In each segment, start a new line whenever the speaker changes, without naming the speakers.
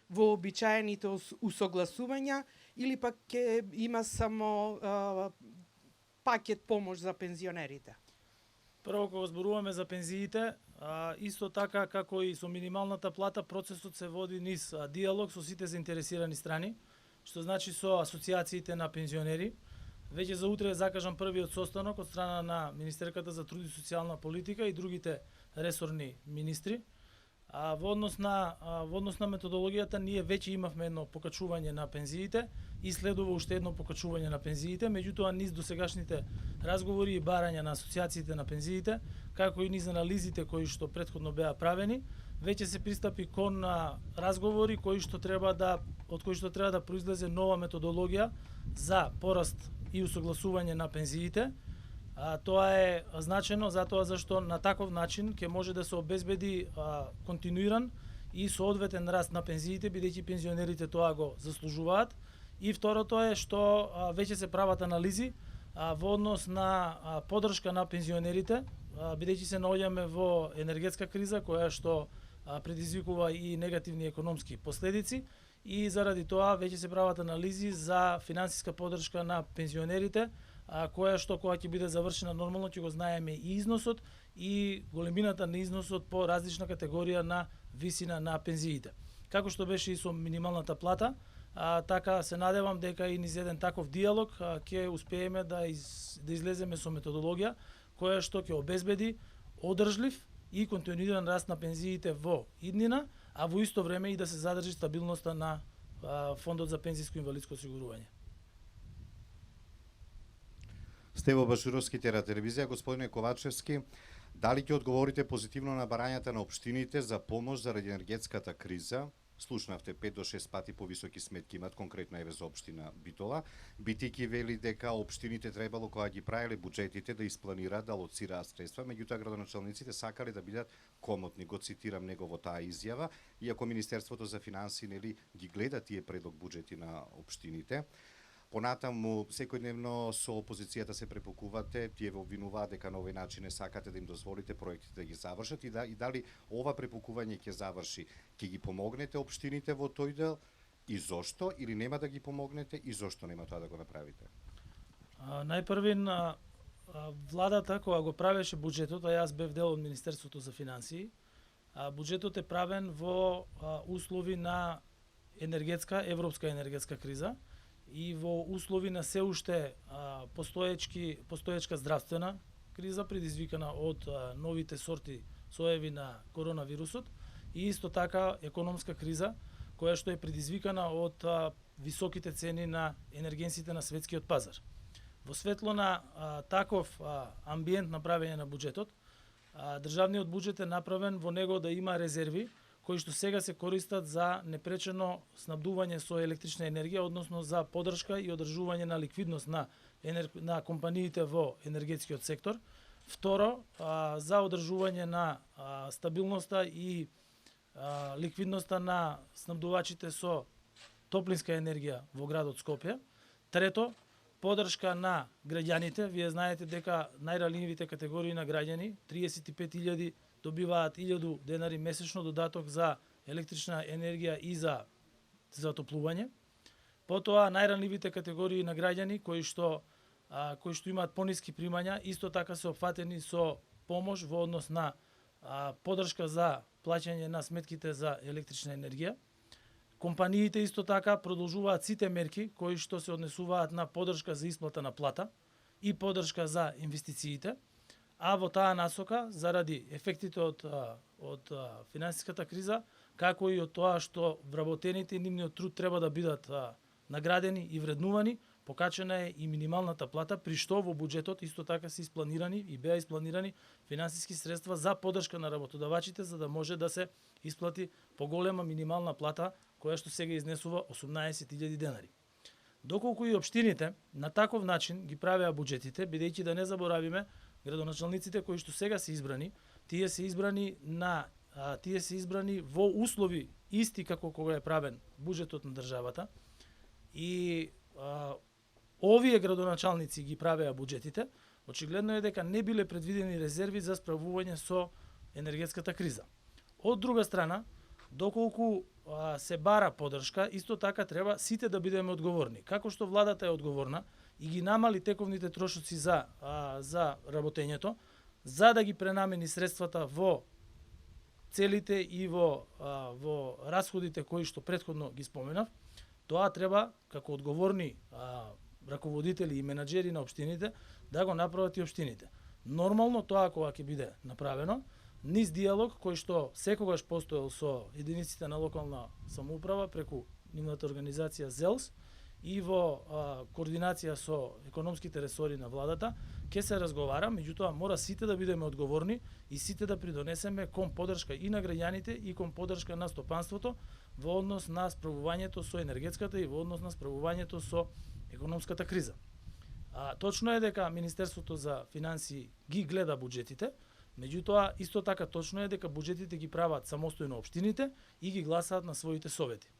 вообичаените усогласувања или пак ќе има само пакет помош за пензионерите?
Прво, кога зборуваме за пензиите, исто така како и со минималната плата, процесот се води низ диалог со сите заинтересирани страни, што значи со асоциациите на пензионери. Веќе за утре е закажан првиот состанок од страна на Министерката за труд и социјална политика и другите ресорни министри. Во однос на методологијата, ние веќе имавме едно покачување на пензиите и следува уште едно покачување на пензиите, меѓутоа низ досегашните разговори и барања на асоциациите на пензиите, како и низ анализите кои што претходно беа правени, веќе се пристапи кон разговори од кои што треба да произлезе нова методологија за пораст и усогласување на пензиите. Тоа е значено затоа зашто на таков начин ќе може да се обезбеди континуиран и соодветен раст на пензиите, бидејќи пензионерите тоа го заслужуваат. И второто е што веќе се прават анализи во однос на поддршка на пензионерите, бидејќи се наоѓаме во енергетска криза која што предизвикува и негативни економски последици, и заради тоа веќе се прават анализи за финансиска поддршка на пензионерите, која што кога ќе биде завршена нормално ќе го знаеме и износот и големината на износот по различна категорија на висина на пензиите. Како што беше и со минималната плата, така се надевам дека и низ еден таков диалог ќе успееме да излеземе со методологија која што ќе обезбеди одржлив и континуиран раст на пензиите во иднина, а во исто време и да се задржи стабилноста на Фондот за пензиско и инвалидско осигурување.
Стево Башуровски, Тера телевизија. Господине Ковачевски, дали ќе одговорите позитивно на барањата на општините за помош заради енергетската криза? Слушнавте 5 до 6 пати повисоки сметки имат, конкретно еве за општина Битола. Битики вели дека општините требало кога ги правеле буџетите да испланираат, да лоцираат средства, меѓутоа градоначалниците сакале да бидат комотни. Го цитирам негово таа изјава, иако Министерството за финансии нели ги гледа тие предлог буџети на општините. Понатаму, секојдневно со опозицијата се препокувате, тие ве обвинуваат дека на овој начин не сакате да им дозволите проектите да ги завршат и дали ова препокување ќе заврши, ќе ги помогнете општините во тој дел и зошто, или нема да ги помогнете и зошто нема тоа да го направите?
Најпрвин, владата кога го правеше буџетот, а јас бев дел од Министерството за финансии, буџетот е правен во услови на европска енергетска криза и во услови на се уште постоечка здравствена криза предизвикана од новите сорти соеви на коронавирусот и исто така економска криза која што е предизвикана од високите цени на енергенсите на светскиот пазар. Во светло на таков амбиент на правење на буџетот, државниот буџет е направен во него да има резерви кои што сега се користат за непречено снабдување со електрична енергија, односно за поддршка и одржување на ликвидност на компаниите во енергетскиот сектор. Второ, за одржување на стабилноста и ликвидноста на снабдувачите со топлинска енергија во градот Скопје. Трето, поддршка на граѓаните. Вие знаете дека најранливите категории на граѓани, 35.000 добиваат 1000 денари месечно додаток за електрична енергија и за затоплување. Потоа најранливите категории на граѓани кои што имаат пониски примања исто така се опфатени со помош во однос на поддршка за плаќање на сметките за електрична енергија. Компаниите исто така продолжуваат сите мерки кои што се однесуваат на поддршка за исплата на плата и поддршка за инвестициите. А во таа насока, заради ефектите од финансиската криза, како и од тоа што вработените и нивниот труд треба да бидат наградени и вреднувани, покачена е и минималната плата, при што во буџетот исто така се испланирани и беа испланирани финансиски средства за поддршка на работодавачите, за да може да се исплати поголема минимална плата, која што сега изнесува 18.000 денари. Доколку и општините на таков начин ги правеа буџетите, бидејќи да не заборавиме, градоначалниците кои што сега се избрани, тие се избрани во услови исти како кога е правен буџетот на државата и овие градоначалници ги правеа буџетите, очигледно е дека не биле предвидени резерви за справување со енергетската криза. Од друга страна, доколку се бара поддршка, исто така треба сите да бидеме одговорни. Како што владата е одговорна и ги намали тековните трошоци за работењето, за да ги пренамени средствата во целите и во расходите кои што претходно ги споменав, тоа треба како одговорни раководители и менаџери на општините да го направат и општините. Нормално тоа кога ќе биде направено, низ диалог кој што секогаш постоел со единиците на локална самоуправа преку нивната организација ЗЕЛС и во координација со економските ресори на владата, ќе се разговара, меѓутоа мора сите да бидеме одговорни и сите да придонесеме кон поддршка и на граѓаните и кон поддршка на стопанството во однос на справувањето со енергетската и во однос на справувањето со економската криза. Точно е дека Министерството за финансии ги гледа буџетите, меѓутоа исто така точно е дека буџетите ги прават самостојно општините и ги гласаат на своите совети.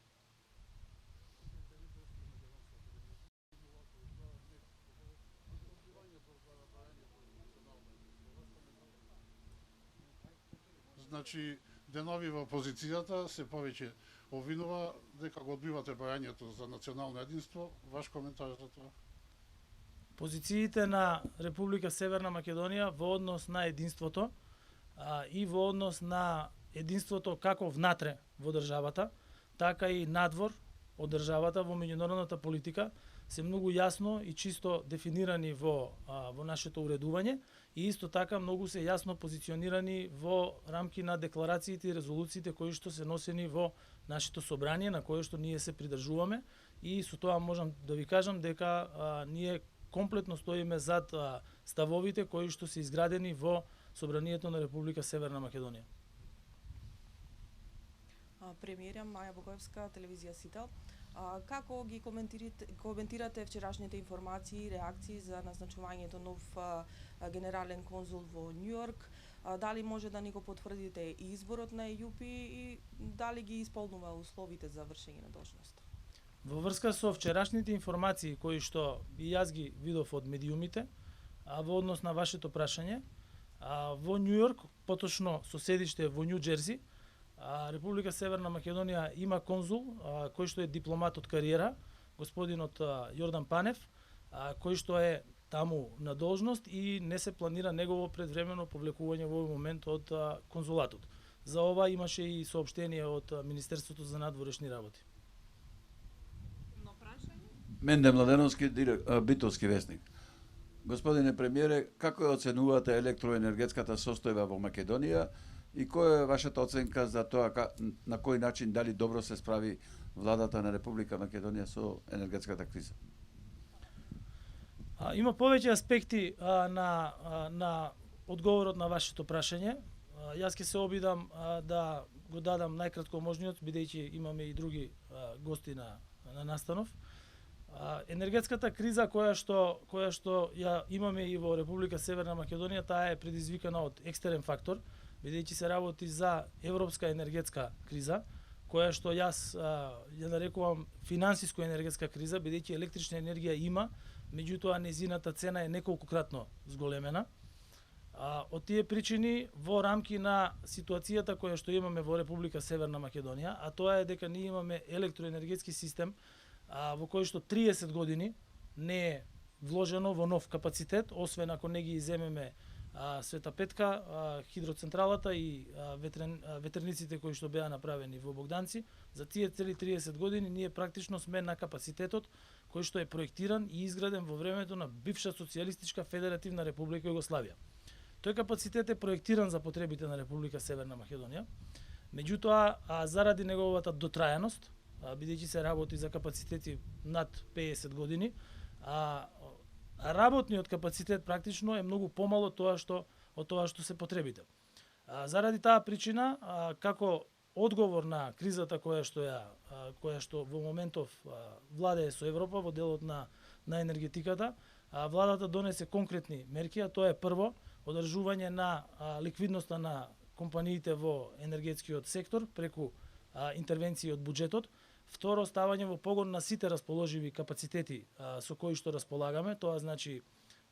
Значи, денови во опозицијата се повеќе обвинува дека го одбивате борањето за национално единство. Ваш коментар за тоа?
Позициите на Република Северна Македонија во однос на единството и во однос на единството како внатре во државата, така и надвор од државата во меѓународната политика се многу јасно и чисто дефинирани во нашето уредување и исто така многу се јасно позиционирани во рамки на декларациите и резолуциите кои што се носени во нашето собрание, на кои што ние се придржуваме и со тоа можам да ви кажам дека ние комплетно стоиме зад ставовите кои што се изградени во Собранието на Република Северна Македонија.
Премиерја Маја Богоевска, телевизија Сител. Како ги коментирате вчерашните информации и реакции за назначувањето нов генерален конзул во Њујорк? Дали може да ни го потврдите и изборот на ЕЈУПИ и дали ги исполнува условите за вршење на должност?
Во врска со вчерашните информации кои што и јас ги видов од медиумите, во однос на вашето прашање, во Њујорк, поточно со седиште во Њу Џерси, Република Северна Македонија има конзул кој што е дипломат од кариера, господинот Јордан Панев, кој што е таму на должност и не се планира негово предвремено повлекување во овој момент од конзулатот. За ова имаше и соопштение од Министерството за надворешни работи.
Менде Младеновски, Битолски вестник. Господине премиере, како ја оценувате електроенергетската состојба во Македонија и која е вашата оценка за тоа на кој начин дали добро се справи владата на Република Македонија со енергетската криза?
Има повеќе аспекти на одговорот на вашето прашање. Јас ќе се обидам да го дадам најкратко можниот, бидејќи имаме и други гости на настанов. Енергетската криза која што ја имаме и во Република Северна Македонија, таа е предизвикана од екстерен фактор, бидејќи се работи за европска енергетска криза, која што јас ја нарекувам финансиско енергетска криза, бидејќи електрична енергија има, меѓутоа незината цена е неколкократно зголемена. Од тие причини, во рамки на ситуацијата која што имаме во Република Северна Македонија, а тоа е дека ние имаме електроенергетски систем во кој што 30 години не е вложено во нов капацитет, освен ако не ги иземеме Света Петка, хидроцентралата и ветерниците кои што беа направени во Богданци. За тие цели 30 години ние практично сме на капацитетот кој што е проектиран и изграден во времето на бивша социјалистичка федеративна република Југославија. Тој капацитет е проектиран за потребите на Република Северна Македонија, меѓутоа заради неговата дотрајаност, бидејќи се работи за капацитети над 50 години, работниот капацитет практично е многу помало од тоа што се потребите. Заради таа причина, како одговор на кризата која што во моментов владее со Европа во делот на енергетиката, владата донесе конкретни мерки, а тоа е прво одржување на ликвидноста на компаниите во енергетскиот сектор преку интервенции од буџетот. Второ, ставање во погон на сите расположиви капацитети со кои што располагаме, тоа значи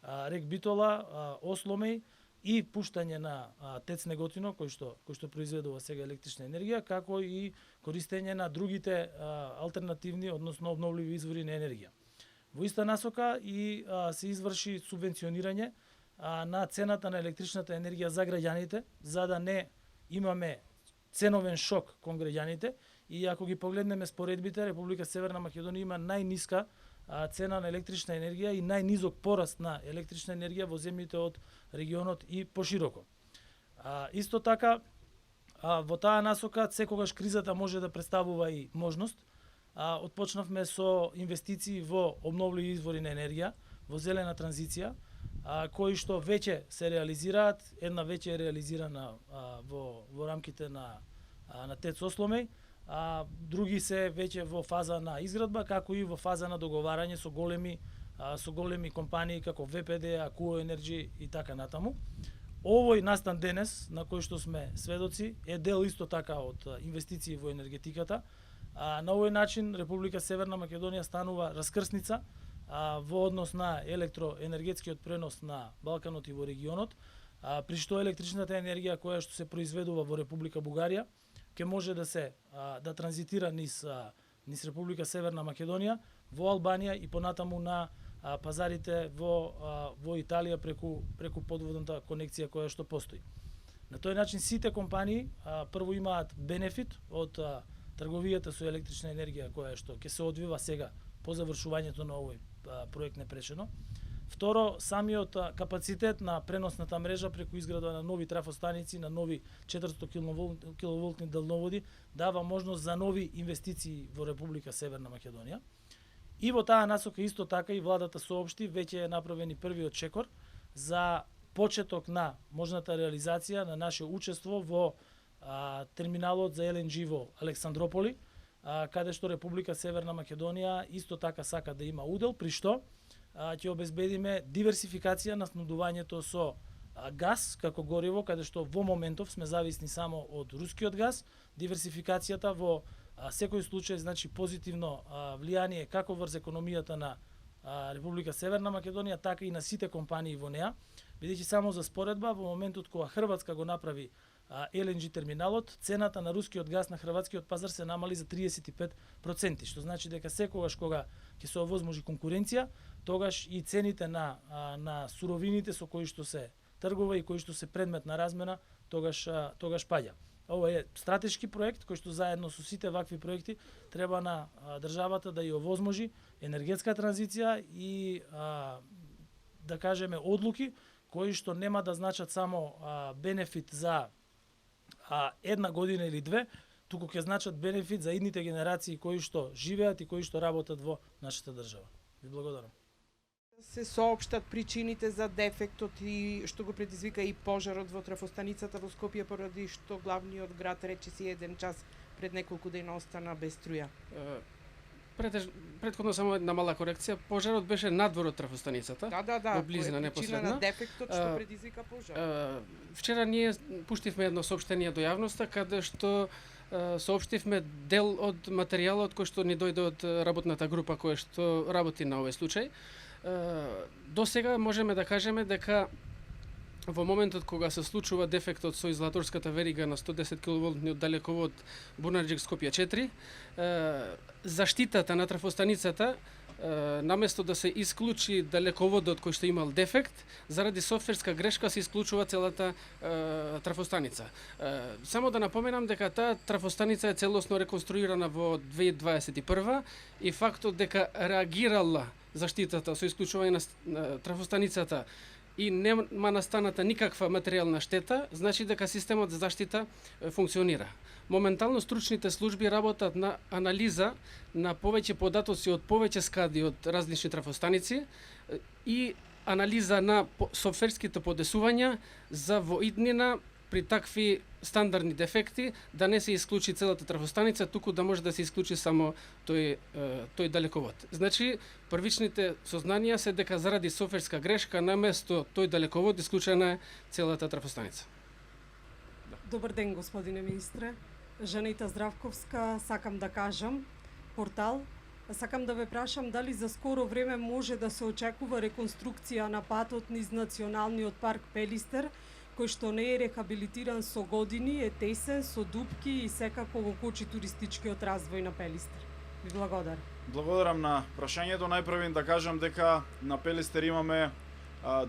Рек Битола, Осломеј, и пуштање на ТЕЦ Неготино, кој што произведува сега електрична енергија, како и користење на другите алтернативни, односно обновливи извори на енергија. Во иста насока и се изврши субвенционирање на цената на електричната енергија за граѓаните, за да не имаме ценовен шок кон граѓаните. И ако ги погледнеме споредбите, Република Северна Македонија има најниска цена на електрична енергија и најнизок пораст на електрична енергија во земјите од регионот и пошироко. Исто така, во таа насока, секогаш кризата може да представува и можност. Отпочнавме со инвестиции во обновливи извори на енергија, во зелена транзиција, кои што веќе се реализираат. Една веќе е реализирана во рамките на ТЕЦ Осломеј, други се веќе во фаза на изградба, како и во фаза на договарање со големи компании како ВПД, Акуо Енерджи и така натаму. Овој настан денес, на кој што сме сведоци, е дел исто така од инвестиции во енергетиката. На овој начин Република Северна Македонија станува раскрсница во однос на електроенергетскиот пренос на Балканот и во регионот, при што електричната енергија која што се произведува во Република Бугарија ќе може да транзитира низ Република Северна Македонија, во Албанија и понатаму на пазарите во Италија преку подводната конекција која што постои. На тој начин сите компании прво имаат бенефит од трговијата со електрична енергија која што ќе се одвива сега по завршувањето на овој проект непречено. Второ, самиот капацитет на преносната мрежа преку изградба на нови трафостаници, на нови 400 киловолтни далноводи дава можност за нови инвестиции во Република Северна Македонија. И во таа насока исто така и владата соопшти веќе е направен и првиот чекор за почеток на можната реализација на наше учество во терминалот за ЛНГ во Александрополи, каде што Република Северна Македонија исто така сака да има удел, при што ќе обезбедиме диверсификација на снабдувањето со газ како гориво, каде што во моментов сме зависни само од рускиот газ. Диверсификацијата во секој случај значи позитивно влијание како врз економијата на Република Северна Македонија, така и на сите компании во неа, бидејќи само за споредба во моментот кога Хрватска го направи ЛНГ терминалот, цената на рускиот газ на хрватскиот пазар се намали за 35%, што значи дека секогаш кога ќе се овозможи конкуренција, тогаш и цените на суровините со кои што се тргува и кои што се предмет на размена, тогаш паѓа. Ова е стратешки проект кој што заедно со сите вакви проекти треба на државата да ја овозможи енергетска транзиција и да кажеме одлуки кои што нема да значат само бенефит за една година или две, туку ќе значат бенефит за идните генерации кои што живеат и кои што работат во нашата држава. Ви благодарам.
Се соопштат причините за дефектот и што го предизвика и пожарот во трафостаницата во Скопје, поради што главниот град речиси 1 час пред неколку дена остана без струја.
Претходно само една мала корекција, пожарот беше надвор од трафостаницата.
Да.
Во близина непосредна.
Причина на дефектот што предизвика пожар.
Вчера ние пуштивме едно соопштение до јавноста каде што соопштивме дел од материјалот кој што ни дојде од работната група која што работи на овој случај. До сега можеме да кажеме дека во моментот кога се случува дефектот со изолаторската верига на 110 киловолтниот далековод Бунарџик Скопје 4, заштитата на трафостаницата, наместо да се исклучи далеководот кој што имал дефект, заради софтверска грешка се исклучува целата трафостаница. Само да напоменам дека таа трафостаница е целосно реконструирана во 2021 и фактот дека реагирала заштитата со исклучување на трафостаницата и нема настаната никаква материјална штета, значи дека системот за заштита функционира. Моментално стручните служби работат на анализа на повеќе податоци од повеќе скади од различни трафостаници и анализа на софтверските подесувања за во иднина при такви стандардни дефекти да не се исклучи целата трафостаница, туку да може да се исклучи само тој далековод. Значи, првичните сознанија се дека заради софтверска грешка наместо тој далековод исклучена е целата трафостаница.
Добар ден, господине министре. Жанита Здравковска, сакам да кажам, портал. Сакам да ве прашам дали за скоро време може да се очекува реконструкција на патот низ Националниот парк Пелистер кој што не е рехабилитиран со години, е тесен, со дупки и секако го кочи туристичкиот развој на Пелистер? Ви благодарам.
Благодарам на прашањето. Најпрвин да кажам дека на Пелистер имаме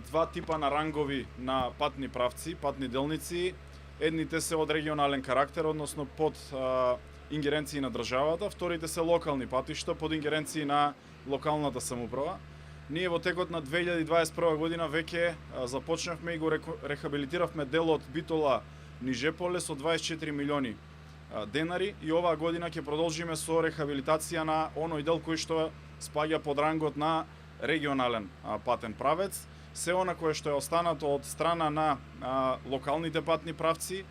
два типа на рангови на патни правци, патни делници. Едните се од регионален карактер, односно под ингеренции на државата, вторите се локални патишта под ингеренции на локалната самоуправа. Ние во текот на 2021 година веќе започнавме и го рехабилитиравме делот Битола Нижеполе со 24 милиони денари и оваа година ќе продолжиме со рехабилитација на оној дел кој што спаѓа под рангот на регионален патен правец. Се она кое што е останато од страна на локалните патни правци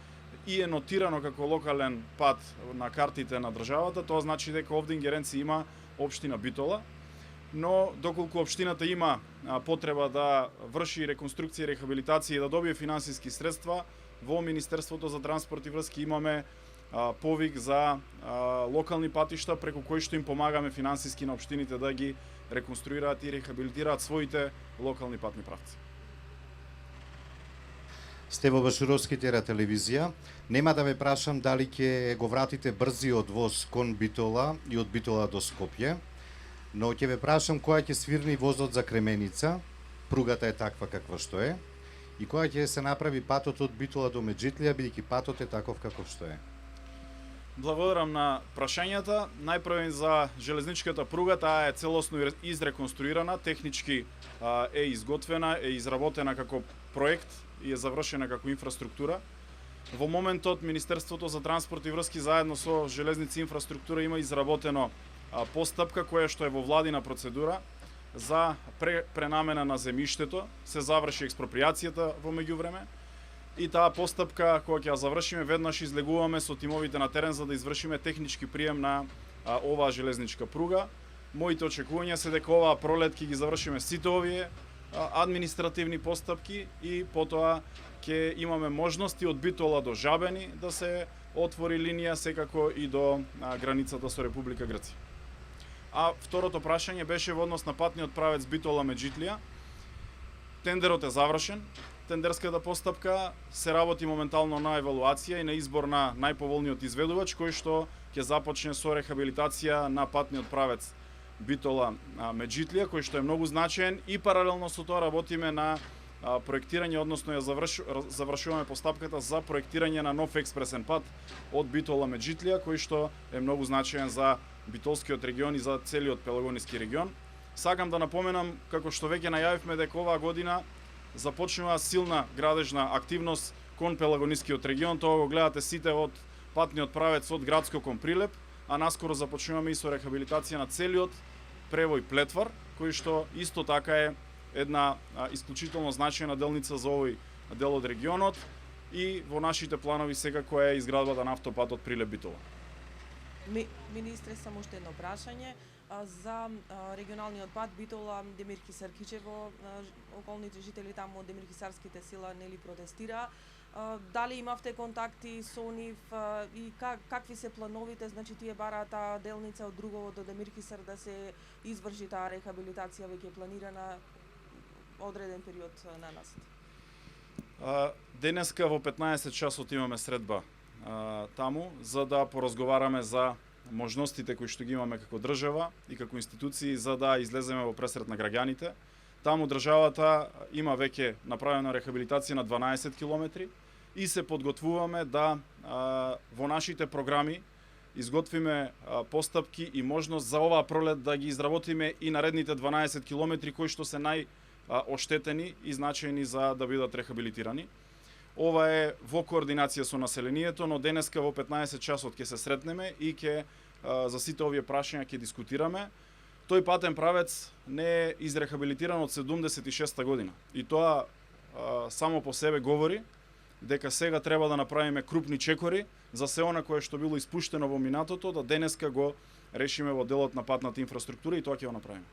и е нотирано како локален пат на картите на државата, тоа значи дека овде ингеренција има општина Битола. Но доколку општината има потреба да врши реконструкција и рехабилитација и да добие финансиски средства, во Министерството за транспорт и врски имаме повик за локални патишта преку кои што им помагаме финансиски на општините да ги реконструираат и рехабилитираат своите локални патни правци.
Сте во Башуровски телевизија. Нема да ве прашам дали ќе го вратите брзиот воз кон Битола и од Битола до Скопје, но ќе ве прашам која ќе свирни возот за Кременица, пругата е таква каква што е, и која ќе се направи патот од Битола до Меджитлија, бидејќи патот е таков каков што е.
Благодарам на прашањата. Најпрвен за железничката пруга, таа е целосно изреконструирана, технички е изготвена, е изработена како проект и е завршена како инфраструктура. Во моментот Министерството за транспорт и врски заедно со Железници инфраструктура има изработено постапка која што е во владина процедура за пренамена на земјиштето, се заврши експроприацијата во меѓувреме и таа постапка која ќе ја завршиме веднаш излегуваме со тимовите на терен за да извршиме технички прием на оваа железничка пруга. Моите очекувања се дека оваа пролет ќе ги завршиме сите овие административни постапки и потоа ќе имаме можности од Битола до Жабени да се отвори линија секако и до границата со Република Грција. А второто прашање беше во однос на патниот правец Битола Меджитлија. Тендерот е завршен. Тендерската постапка се работи моментално на евалуација и на избор на најповолниот изведувач кој што ќе започне со рехабилитација на патниот правец Битола Меджитлија, кој што е многу значаен и паралелно со тоа работиме на проектирање, односно ја завршуваме постапката за проектирање на нов експресен пат од Битола Меджитлија, кој што е многу значаен за Битолскиот регион и за целиот Пелагониски регион. Сакам да напоменам, како што веќе најавивме, дека оваа година започнува силна градежна активност кон Пелагонискиот регион. Тоа го гледате сите од патниот правец од Градско кон Прилеп, а наскоро започнуваме и со рехабилитација на целиот превој Плетвар, кој што исто така е една исклучително значајна делница за овој дел од регионот и во нашите планови секако е изградбата на автопатот Прилеп-Битола.
Министре, само уште едно прашање за регионалниот пат Битола Демир-Хисар Кичево. Околните жители таму од Демир-Хисарските села нели протестира. Дали имавте контакти со нив и какви се плановите, значи тие бараат таа делница од Другово до Демир-Хисар да се изврши таа рехабилитација веќе планирана одреден период на нас?
Денеска во 15 часот имаме средба таму за да поразговараме за можностите кои што ги имаме како држава и како институции за да излеземе во пресрет на граѓаните. Таму државата има веќе направена рехабилитација на 12 километри и се подготвуваме да во нашите програми изготвиме постапки и можност за оваа пролет да ги изработиме и наредните 12 километри кои што се најоштетени и значајни за да бидат рехабилитирани. Ова е во координација со населението, но денеска во 15 часот ќе се сретнеме и ќе за сите овие прашања ќе дискутираме. Тој патен правец не е изрехабилитиран од 76-та година. И тоа само по себе говори дека сега треба да направиме крупни чекори за се она кое што било испуштено во минатото, да денеска го решиме во делот на патната инфраструктура и тоа ќе го направиме.